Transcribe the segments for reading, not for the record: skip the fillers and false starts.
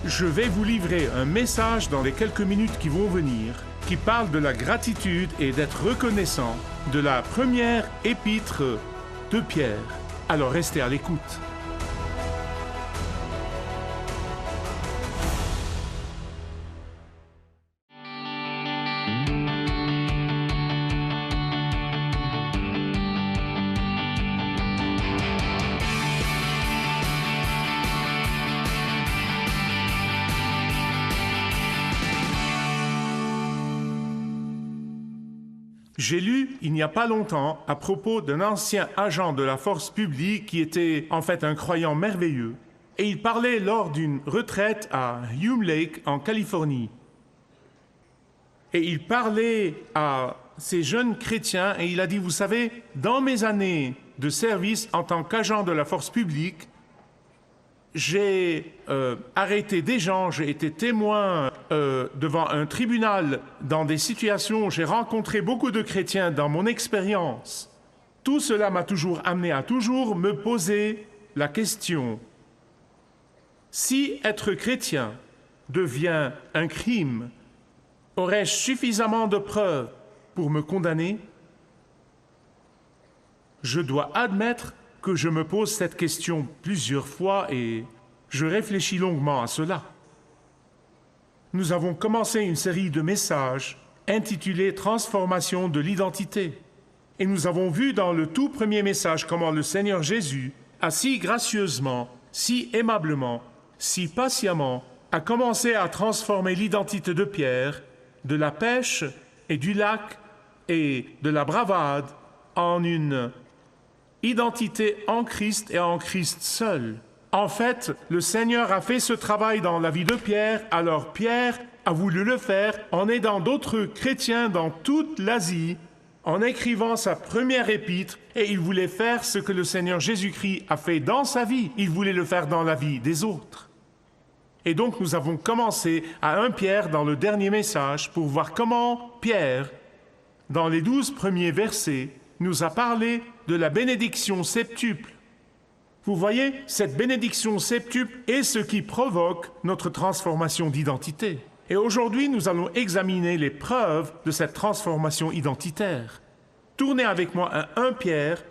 Je vais vous livrer un message dans les quelques minutes qui vont venir, qui parle de la gratitude et d'être reconnaissant de la première épître de Pierre. Alors restez à l'écoute. J'ai lu, il n'y a pas longtemps, à propos d'un ancien agent de la force publique qui était en fait un croyant merveilleux. Et il parlait lors d'une retraite à Hume Lake, en Californie. Et il parlait à ces jeunes chrétiens et il a dit, vous savez, dans mes années de service en tant qu'agent de la force publique, j'ai arrêté des gens, j'ai été témoin devant un tribunal dans des situations où j'ai rencontré beaucoup de chrétiens dans mon expérience. Tout cela m'a toujours amené à toujours me poser la question, si être chrétien devient un crime, aurais-je suffisamment de preuves pour me condamner? Je dois admettre que je me pose cette question plusieurs fois et je réfléchis longuement à cela. Nous avons commencé une série de messages intitulés « Transformation de l'identité ». Et nous avons vu dans le tout premier message comment le Seigneur Jésus a si gracieusement, si aimablement, si patiemment a commencé à transformer l'identité de Pierre, de la pêche et du lac et de la bravade en une identité en Christ et en Christ seul. En fait, le Seigneur a fait ce travail dans la vie de Pierre, alors Pierre a voulu le faire en aidant d'autres chrétiens dans toute l'Asie, en écrivant sa première épître, et il voulait faire ce que le Seigneur Jésus-Christ a fait dans sa vie. Il voulait le faire dans la vie des autres. Et donc nous avons commencé à 1 Pierre dans le dernier message pour voir comment Pierre, dans les 12 premiers versets, nous a parlé de la bénédiction septuple. Vous voyez, cette bénédiction septuple est ce qui provoque notre transformation d'identité. Et aujourd'hui, nous allons examiner les preuves de cette transformation identitaire. Tournez avec moi à 1 Pierre,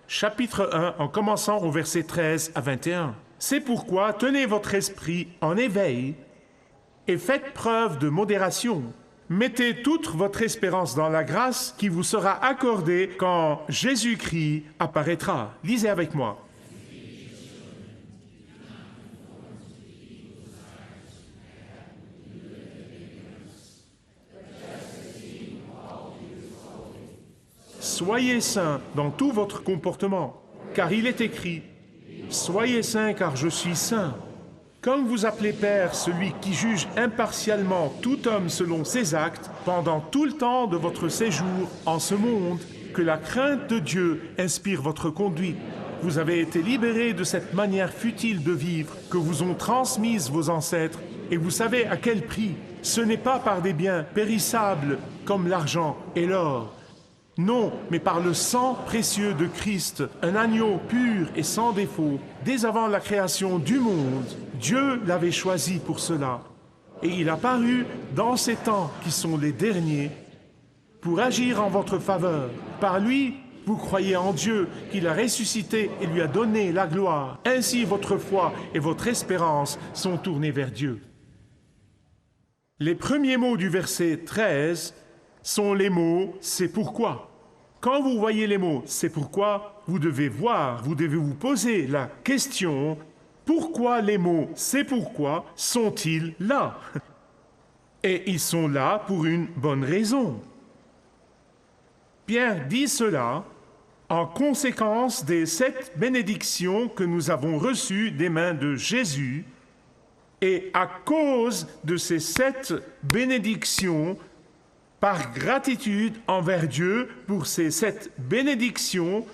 chapitre 1, en commençant au verset 13 à 21. C'est pourquoi tenez votre esprit en éveil et faites preuve de modération. Mettez toute votre espérance dans la grâce qui vous sera accordée quand Jésus-Christ apparaîtra. Lisez avec moi. Soyez saints dans tout votre comportement, car il est écrit « Soyez saints car je suis saint ». Comme vous appelez Père celui qui juge impartialement tout homme selon ses actes, pendant tout le temps de votre séjour en ce monde, que la crainte de Dieu inspire votre conduite. Vous avez été libérés de cette manière futile de vivre que vous ont transmise vos ancêtres, et vous savez à quel prix. Ce n'est pas par des biens périssables comme l'argent et l'or. Non, mais par le sang précieux de Christ, un agneau pur et sans défaut. Dès avant la création du monde, Dieu l'avait choisi pour cela. Et il a paru dans ces temps qui sont les derniers pour agir en votre faveur. Par lui, vous croyez en Dieu, qu'il a ressuscité et lui a donné la gloire. Ainsi, votre foi et votre espérance sont tournées vers Dieu. Les premiers mots du verset 13 sont les mots « c'est pourquoi ». Quand vous voyez les mots « c'est pourquoi », vous devez vous poser la question « pourquoi les mots « c'est pourquoi » sont-ils là ?» Et ils sont là pour une bonne raison. Pierre dit cela en conséquence des 7 bénédictions que nous avons reçues des mains de Jésus, et à cause de ces 7 bénédictions, par gratitude envers Dieu pour ces 7 bénédictions,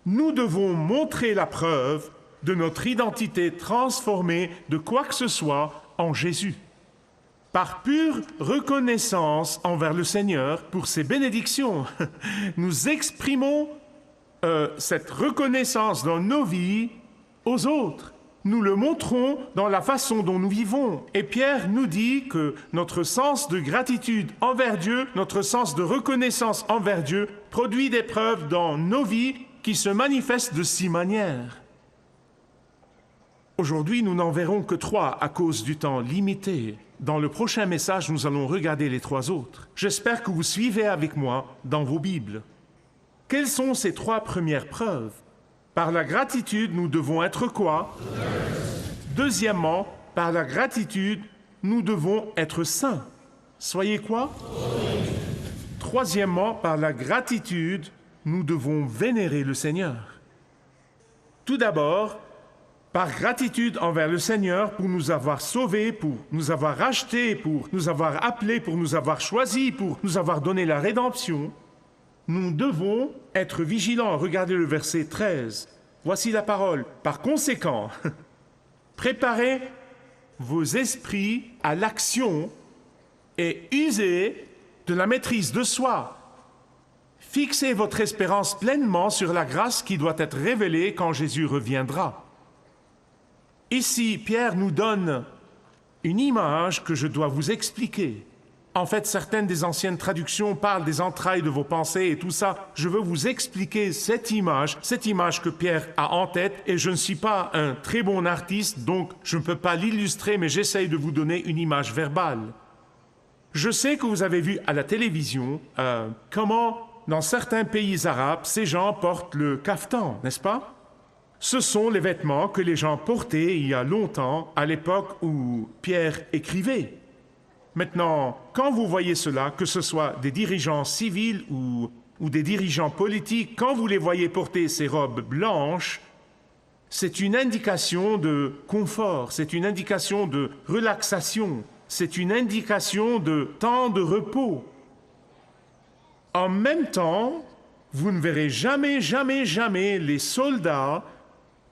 nous devons montrer la preuve de notre identité transformée de quoi que ce soit en Jésus. Par pure reconnaissance envers le Seigneur pour ses bénédictions, nous exprimons cette reconnaissance dans nos vies aux autres. Nous le montrons dans la façon dont nous vivons. Et Pierre nous dit que notre sens de gratitude envers Dieu, notre sens de reconnaissance envers Dieu, produit des preuves dans nos vies qui se manifestent de 6 manières. Aujourd'hui, nous n'en verrons que 3 à cause du temps limité. Dans le prochain message, nous allons regarder les 3 autres. J'espère que vous suivez avec moi dans vos Bibles. Quelles sont ces 3 premières preuves? Par la gratitude, nous devons être quoi? Deuxièmement, par la gratitude, nous devons être saints. Soyez quoi? Troisièmement, par la gratitude, nous devons vénérer le Seigneur. Tout d'abord, par gratitude envers le Seigneur pour nous avoir sauvés, pour nous avoir rachetés, pour nous avoir appelés, pour nous avoir choisis, pour nous avoir donné la rédemption, nous devons être vigilants. Regardez le verset 13. Voici la parole. Par conséquent, préparez vos esprits à l'action et usez de la maîtrise de soi. Fixez votre espérance pleinement sur la grâce qui doit être révélée quand Jésus reviendra. Ici, Pierre nous donne une image que je dois vous expliquer. En fait, certaines des anciennes traductions parlent des entrailles de vos pensées et tout ça. Je veux vous expliquer cette image que Pierre a en tête, et je ne suis pas un très bon artiste, donc je ne peux pas l'illustrer, mais j'essaye de vous donner une image verbale. Je sais que vous avez vu à la télévision comment, dans certains pays arabes, ces gens portent le kaftan, n'est-ce pas? Ce sont les vêtements que les gens portaient il y a longtemps, à l'époque où Pierre écrivait. Maintenant, quand vous voyez cela, que ce soit des dirigeants civils ou des dirigeants politiques, quand vous les voyez porter ces robes blanches, c'est une indication de confort, c'est une indication de relaxation, c'est une indication de temps de repos. En même temps, vous ne verrez jamais, jamais, jamais les soldats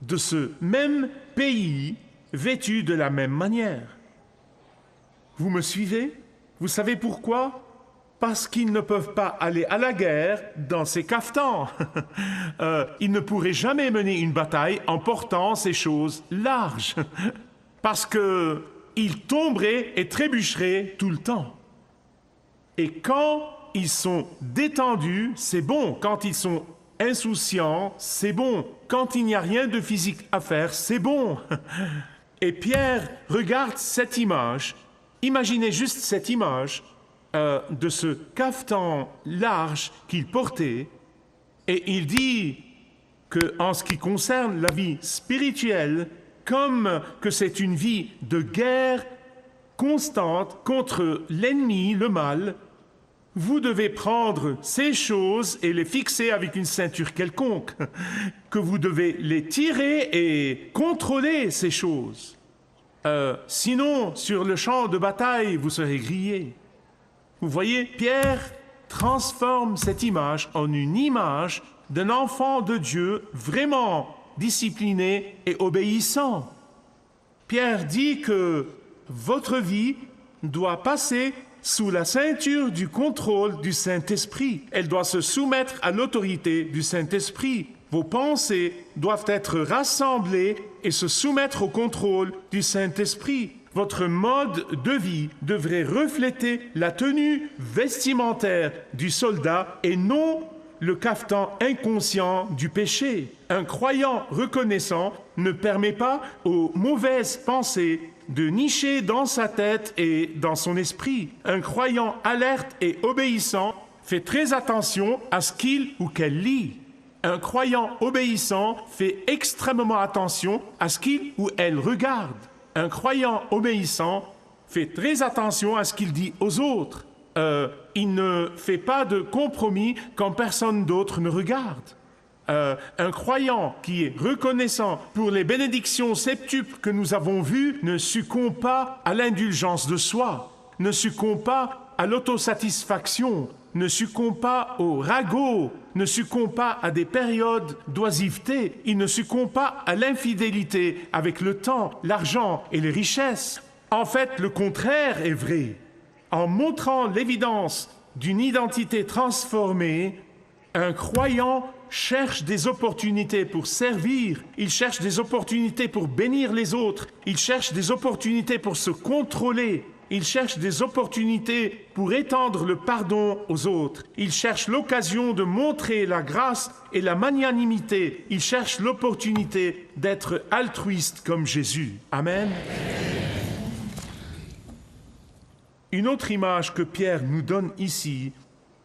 de ce même pays vêtus de la même manière. Vous me suivez? Vous savez pourquoi? Parce qu'ils ne peuvent pas aller à la guerre dans ces caftans. Ils ne pourraient jamais mener une bataille en portant ces choses larges. Parce qu'ils tomberaient et trébucheraient tout le temps. Et quand ils sont détendus, c'est bon. Quand ils sont insouciants, c'est bon. Quand il n'y a rien de physique à faire, c'est bon. Et Pierre regarde cette image. Imaginez juste cette image de ce cafetan large qu'il portait, et il dit qu'en ce qui concerne la vie spirituelle, comme que c'est une vie de guerre constante contre l'ennemi, le mal, vous devez prendre ces choses et les fixer avec une ceinture quelconque, que vous devez les tirer et contrôler ces choses. Sinon, sur le champ de bataille, vous serez grillés. Vous voyez, Pierre transforme cette image en une image d'un enfant de Dieu vraiment discipliné et obéissant. Pierre dit que votre vie doit passer sous la ceinture du contrôle du Saint-Esprit. Elle doit se soumettre à l'autorité du Saint-Esprit. Vos pensées doivent être rassemblées et se soumettre au contrôle du Saint-Esprit. Votre mode de vie devrait refléter la tenue vestimentaire du soldat et non le cafetan inconscient du péché. Un croyant reconnaissant ne permet pas aux mauvaises pensées de nicher dans sa tête et dans son esprit. Un croyant alerte et obéissant fait très attention à ce qu'il ou qu'elle lit. Un croyant obéissant fait extrêmement attention à ce qu'il ou elle regarde. Un croyant obéissant fait très attention à ce qu'il dit aux autres. Il ne fait pas de compromis quand personne d'autre ne regarde. Un croyant qui est reconnaissant pour les bénédictions septuples que nous avons vues ne succombe pas à l'indulgence de soi, ne succombe pas à l'autosatisfaction, ne succombe pas au ragot, ne succombe pas à des périodes d'oisiveté, il ne succombe pas à l'infidélité avec le temps, l'argent et les richesses. En fait, le contraire est vrai. En montrant l'évidence d'une identité transformée, un croyant cherche des opportunités pour servir, il cherche des opportunités pour bénir les autres, il cherche des opportunités pour se contrôler, il cherche des opportunités pour étendre le pardon aux autres, il cherche l'occasion de montrer la grâce et la magnanimité, il cherche l'opportunité d'être altruiste comme Jésus. Amen. Une autre image que Pierre nous donne ici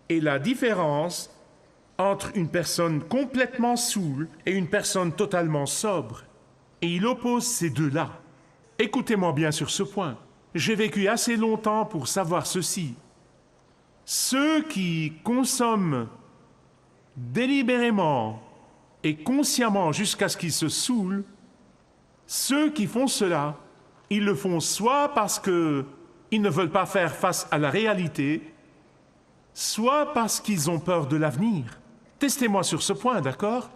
est la différence entre une personne complètement saoule et une personne totalement sobre. Et il oppose ces deux-là. Écoutez-moi bien sur ce point. J'ai vécu assez longtemps pour savoir ceci. Ceux qui consomment délibérément et consciemment jusqu'à ce qu'ils se saoulent, ceux qui font cela, ils le font soit parce qu'ils ne veulent pas faire face à la réalité, soit parce qu'ils ont peur de l'avenir. Testez-moi sur ce point, d'accord?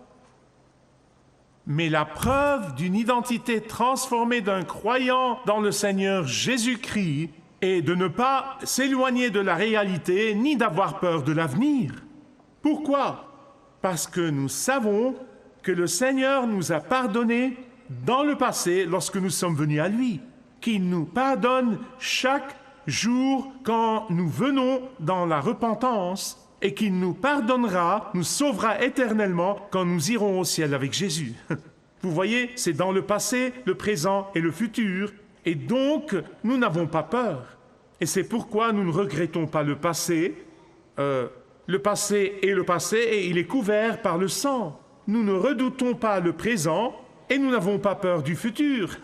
Mais la preuve d'une identité transformée d'un croyant dans le Seigneur Jésus-Christ est de ne pas s'éloigner de la réalité ni d'avoir peur de l'avenir. Pourquoi? Parce que nous savons que le Seigneur nous a pardonné dans le passé lorsque nous sommes venus à lui, qu'il nous pardonne chaque jour quand nous venons dans la repentance et qu'il nous pardonnera, nous sauvera éternellement quand nous irons au ciel avec Jésus. Vous voyez, c'est dans le passé, le présent et le futur, et donc nous n'avons pas peur. Et c'est pourquoi nous ne regrettons pas le passé. Le passé est le passé et il est couvert par le sang. Nous ne redoutons pas le présent et nous n'avons pas peur du futur.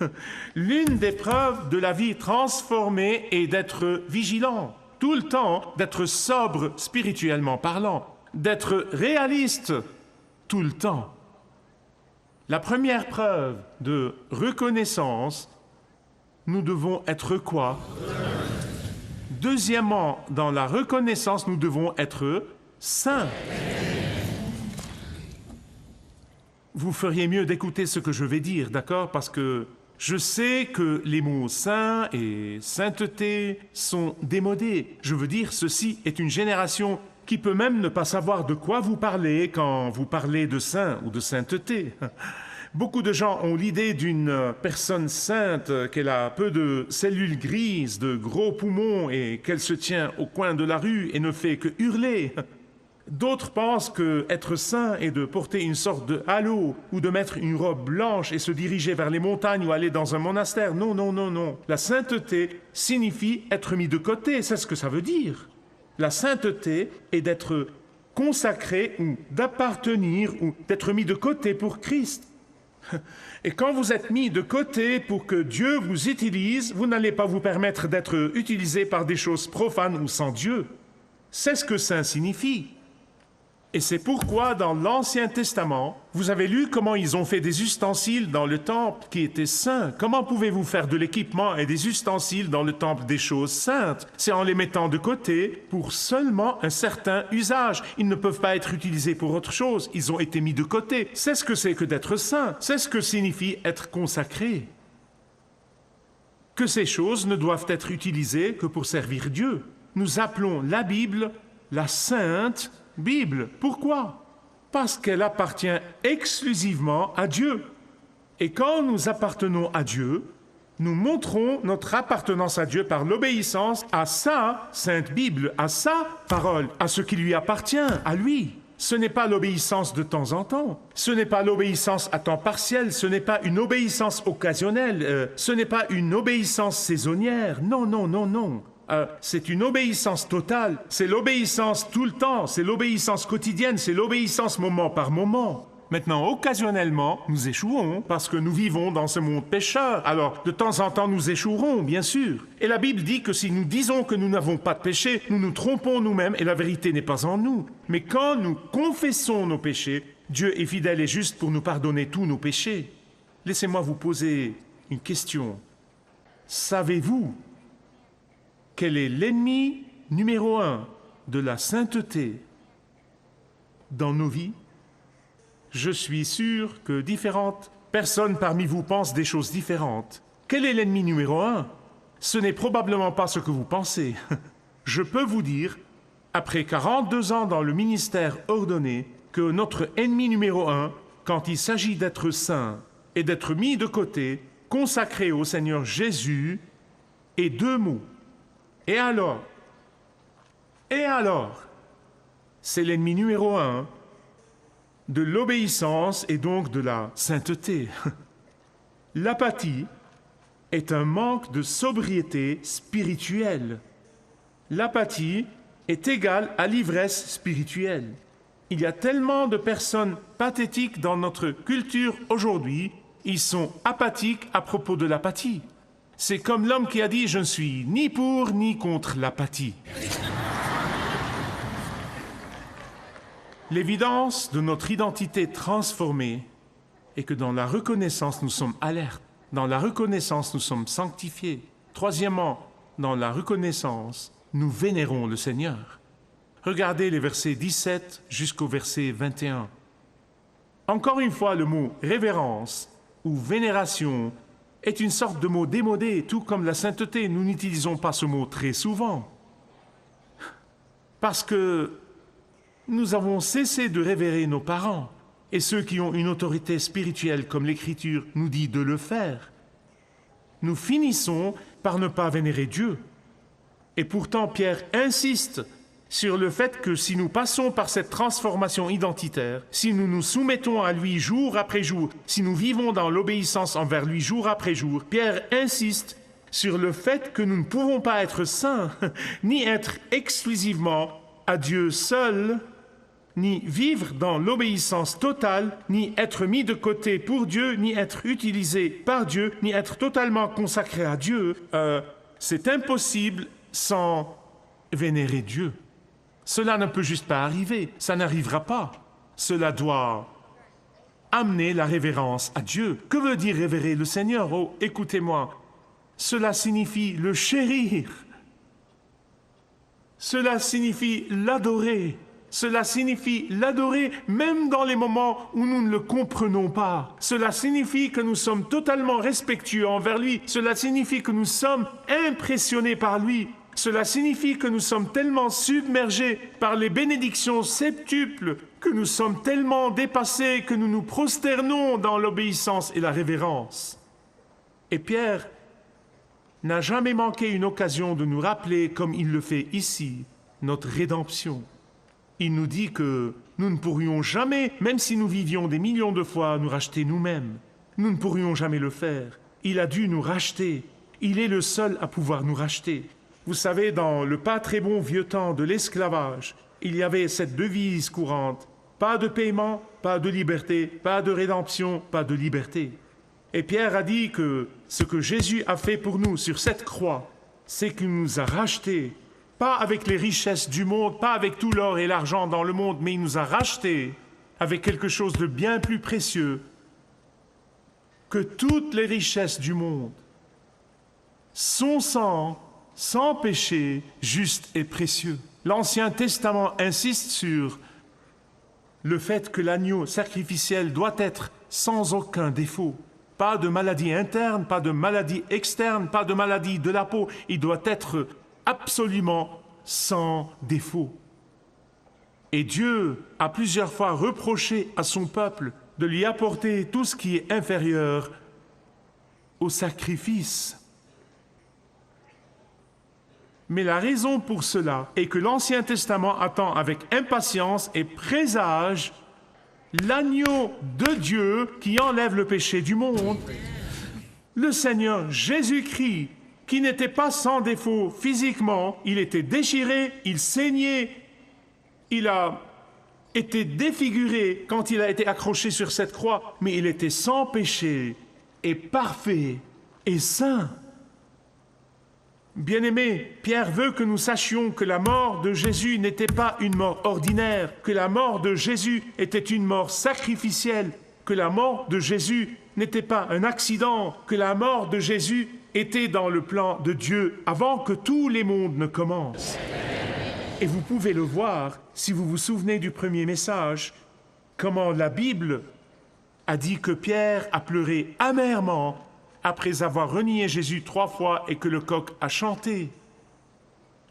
L'une des preuves de la vie transformée est d'être vigilant tout le temps, d'être sobre spirituellement parlant, d'être réaliste tout le temps. La première preuve de reconnaissance, nous devons être quoi? Deuxièmement, dans la reconnaissance, nous devons être saints. Vous feriez mieux d'écouter ce que je vais dire, d'accord? Parce que je sais que les mots saint et sainteté sont démodés. Je veux dire, ceci est une génération qui peut même ne pas savoir de quoi vous parlez quand vous parlez de saint ou de sainteté. Beaucoup de gens ont l'idée d'une personne sainte, qu'elle a peu de cellules grises, de gros poumons et qu'elle se tient au coin de la rue et ne fait que hurler. D'autres pensent qu'être saint est de porter une sorte de halo ou de mettre une robe blanche et se diriger vers les montagnes ou aller dans un monastère. Non, non, non, non. La sainteté signifie être mis de côté, c'est ce que ça veut dire. La sainteté est d'être consacré ou d'appartenir ou d'être mis de côté pour Christ. Et quand vous êtes mis de côté pour que Dieu vous utilise, vous n'allez pas vous permettre d'être utilisé par des choses profanes ou sans Dieu. C'est ce que saint signifie. Et c'est pourquoi, dans l'Ancien Testament, vous avez lu comment ils ont fait des ustensiles dans le temple qui étaient saints. Comment pouvez-vous faire de l'équipement et des ustensiles dans le temple des choses saintes? C'est en les mettant de côté pour seulement un certain usage. Ils ne peuvent pas être utilisés pour autre chose. Ils ont été mis de côté. C'est ce que c'est que d'être saint. C'est ce que signifie être consacré. Que ces choses ne doivent être utilisées que pour servir Dieu. Nous appelons la Bible la Sainte Bible. Pourquoi? Parce qu'elle appartient exclusivement à Dieu. Et quand nous appartenons à Dieu, nous montrons notre appartenance à Dieu par l'obéissance à sa Sainte Bible, à sa parole, à ce qui lui appartient, à lui. Ce n'est pas l'obéissance de temps en temps, ce n'est pas l'obéissance à temps partiel, ce n'est pas une obéissance occasionnelle, ce n'est pas une obéissance saisonnière. Non, non, non, non. C'est une obéissance totale, c'est l'obéissance tout le temps, c'est l'obéissance quotidienne, c'est l'obéissance moment par moment. Maintenant, occasionnellement, nous échouons parce que nous vivons dans ce monde pécheur. Alors, de temps en temps, nous échouerons, bien sûr. Et la Bible dit que si nous disons que nous n'avons pas de péché, nous nous trompons nous-mêmes et la vérité n'est pas en nous. Mais quand nous confessons nos péchés, Dieu est fidèle et juste pour nous pardonner tous nos péchés. Laissez-moi vous poser une question. Savez-vous quel est l'ennemi numéro 1 de la sainteté dans nos vies? Je suis sûr que différentes personnes parmi vous pensent des choses différentes. Quel est l'ennemi numéro 1? Ce n'est probablement pas ce que vous pensez. Je peux vous dire, après 42 ans dans le ministère ordonné, que notre ennemi numéro un, quand il s'agit d'être saint et d'être mis de côté, consacré au Seigneur Jésus, est deux mots. Et alors, c'est l'ennemi numéro un de l'obéissance et donc de la sainteté. L'apathie est un manque de sobriété spirituelle. L'apathie est égale à l'ivresse spirituelle. Il y a tellement de personnes pathétiques dans notre culture aujourd'hui, ils sont apathiques à propos de l'apathie. C'est comme l'homme qui a dit « Je ne suis ni pour ni contre l'apathie ». L'évidence de notre identité transformée est que dans la reconnaissance, nous sommes alertes. Dans la reconnaissance, nous sommes sanctifiés. Troisièmement, dans la reconnaissance, nous vénérons le Seigneur. Regardez les versets 17 jusqu'au verset 21. Encore une fois, le mot « révérence » ou « vénération » est une sorte de mot démodé, tout comme la sainteté. Nous n'utilisons pas ce mot très souvent. Parce que nous avons cessé de révérer nos parents, et ceux qui ont une autorité spirituelle, comme l'Écriture nous dit de le faire. Nous finissons par ne pas vénérer Dieu. Et pourtant, Pierre insiste sur le fait que si nous passons par cette transformation identitaire, si nous nous soumettons à lui jour après jour, si nous vivons dans l'obéissance envers lui jour après jour, Pierre insiste sur le fait que nous ne pouvons pas être saints, ni être exclusivement à Dieu seul, ni vivre dans l'obéissance totale, ni être mis de côté pour Dieu, ni être utilisé par Dieu, ni être totalement consacré à Dieu. C'est impossible sans vénérer Dieu. Cela ne peut juste pas arriver, ça n'arrivera pas. Cela doit amener la révérence à Dieu. Que veut dire révérer le Seigneur? Oh, écoutez-moi, cela signifie le chérir. Cela signifie l'adorer. Cela signifie l'adorer même dans les moments où nous ne le comprenons pas. Cela signifie que nous sommes totalement respectueux envers lui. Cela signifie que nous sommes impressionnés par lui. Cela signifie que nous sommes tellement submergés par les bénédictions septuples, que nous sommes tellement dépassés que nous nous prosternons dans l'obéissance et la révérence. Et Pierre n'a jamais manqué une occasion de nous rappeler, comme il le fait ici, notre rédemption. Il nous dit que nous ne pourrions jamais, même si nous vivions des millions de fois, nous racheter nous-mêmes. Nous ne pourrions jamais le faire. Il a dû nous racheter. Il est le seul à pouvoir nous racheter. Vous savez, dans le pas très bon vieux temps de l'esclavage, il y avait cette devise courante: pas de paiement, pas de liberté, pas de rédemption, pas de liberté. Et Pierre a dit que ce que Jésus a fait pour nous sur cette croix, c'est qu'il nous a rachetés, pas avec les richesses du monde, pas avec tout l'or et l'argent dans le monde, mais il nous a rachetés avec quelque chose de bien plus précieux que toutes les richesses du monde. Son sang, sans péché, juste et précieux. L'Ancien Testament insiste sur le fait que l'agneau sacrificiel doit être sans aucun défaut. Pas de maladie interne, pas de maladie externe, pas de maladie de la peau. Il doit être absolument sans défaut. Et Dieu a plusieurs fois reproché à son peuple de lui apporter tout ce qui est inférieur au sacrifice. Mais la raison pour cela est que l'Ancien Testament attend avec impatience et présage l'agneau de Dieu qui enlève le péché du monde, le Seigneur Jésus-Christ, qui n'était pas sans défaut physiquement, il était déchiré, il saignait, il a été défiguré quand il a été accroché sur cette croix, mais il était sans péché et parfait et saint. Bien-aimés, Pierre veut que nous sachions que la mort de Jésus n'était pas une mort ordinaire, que la mort de Jésus était une mort sacrificielle, que la mort de Jésus n'était pas un accident, que la mort de Jésus était dans le plan de Dieu avant que tous les mondes ne commencent. Et vous pouvez le voir, si vous vous souvenez du premier message, comment la Bible a dit que Pierre a pleuré amèrement après avoir renié Jésus 3 fois et que le coq a chanté.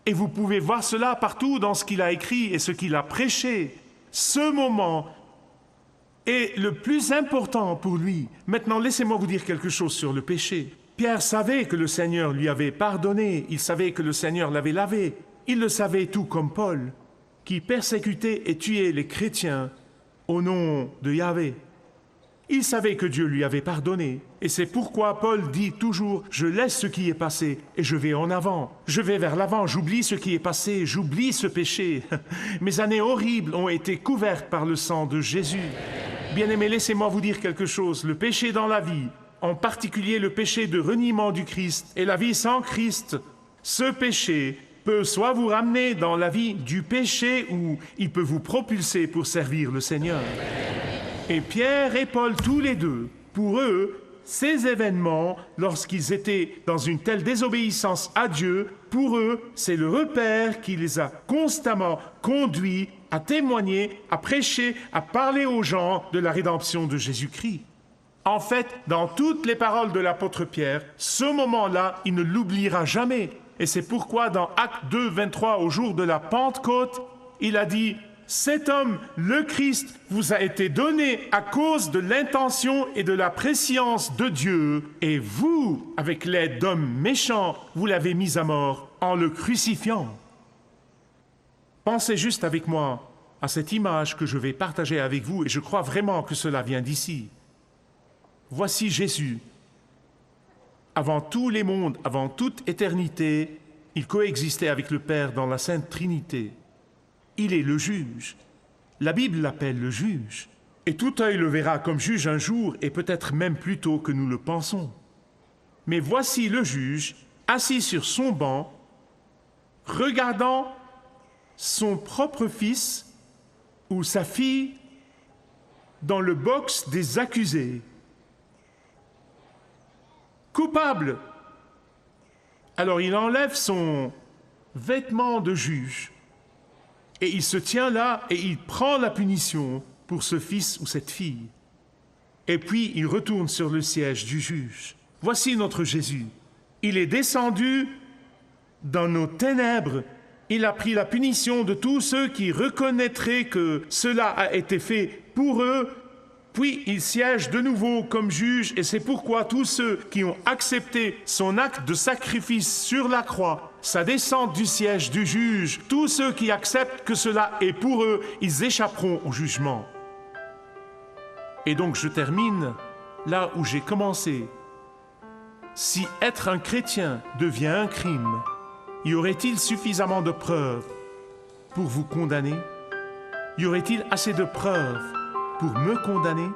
Et vous pouvez voir cela partout dans ce qu'il a écrit et ce qu'il a prêché. Ce moment est le plus important pour lui. Maintenant, laissez-moi vous dire quelque chose sur le péché. Pierre savait que le Seigneur lui avait pardonné, il savait que le Seigneur l'avait lavé. Il le savait tout comme Paul, qui persécutait et tuait les chrétiens au nom de Yahvé. Il savait que Dieu lui avait pardonné. Et c'est pourquoi Paul dit toujours « Je laisse ce qui est passé et je vais en avant. Je vais vers l'avant, j'oublie ce qui est passé, j'oublie ce péché. Mes années horribles ont été couvertes par le sang de Jésus. » Bien-aimés, laissez-moi vous dire quelque chose. Le péché dans la vie, en particulier le péché de reniement du Christ et la vie sans Christ, ce péché peut soit vous ramener dans la vie du péché ou il peut vous propulser pour servir le Seigneur. Et Pierre et Paul, tous les deux, pour eux, ces événements, lorsqu'ils étaient dans une telle désobéissance à Dieu, pour eux, c'est le repère qui les a constamment conduits à témoigner, à prêcher, à parler aux gens de la rédemption de Jésus-Christ. En fait, dans toutes les paroles de l'apôtre Pierre, ce moment-là, il ne l'oubliera jamais. Et c'est pourquoi dans Actes 2, 23, au jour de la Pentecôte, il a dit « Cet homme, le Christ, vous a été donné à cause de l'intention et de la prescience de Dieu, et vous, avec l'aide d'hommes méchants, vous l'avez mis à mort en le crucifiant. » Pensez juste avec moi à cette image que je vais partager avec vous, et je crois vraiment que cela vient d'ici. Voici Jésus. Avant tous les mondes, avant toute éternité, il coexistait avec le Père dans la Sainte Trinité. Il est le juge. La Bible l'appelle le juge. Et tout œil le verra comme juge un jour, et peut-être même plus tôt que nous le pensons. Mais voici le juge, assis sur son banc, regardant son propre fils ou sa fille dans le box des accusés. Coupable. Alors il enlève son vêtement de juge et il se tient là et il prend la punition pour ce fils ou cette fille. Et puis il retourne sur le siège du juge. Voici notre Jésus. Il est descendu dans nos ténèbres. Il a pris la punition de tous ceux qui reconnaîtraient que cela a été fait pour eux. Puis il siège de nouveau comme juge, et c'est pourquoi tous ceux qui ont accepté son acte de sacrifice sur la croix, sa descente du siège du juge, tous ceux qui acceptent que cela est pour eux, ils échapperont au jugement. Et donc je termine là où j'ai commencé. Si être un chrétien devient un crime, y aurait-il suffisamment de preuves pour vous condamner? Y aurait-il assez de preuves pour me condamner?